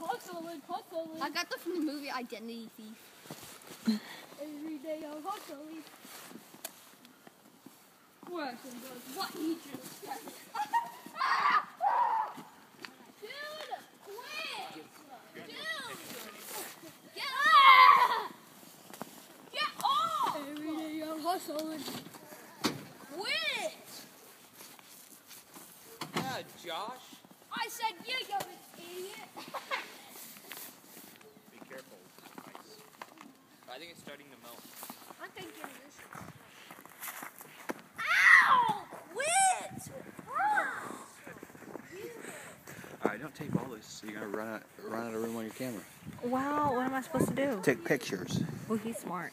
hustling. I got this from the movie Identity Thief. Every day I'm hustling. Question does what he just said. Dude, quit! Dude! Get off! Every day I'm hustling. Quit! Yeah, Josh. I said you idiot. Be careful. Ice. I think it's starting to melt. I'm thinking this. Ow! Quit! Alright, don't tape all this, so you're gonna run out of room on your camera. Wow, what am I supposed to do? Take pictures. Oh, he's smart.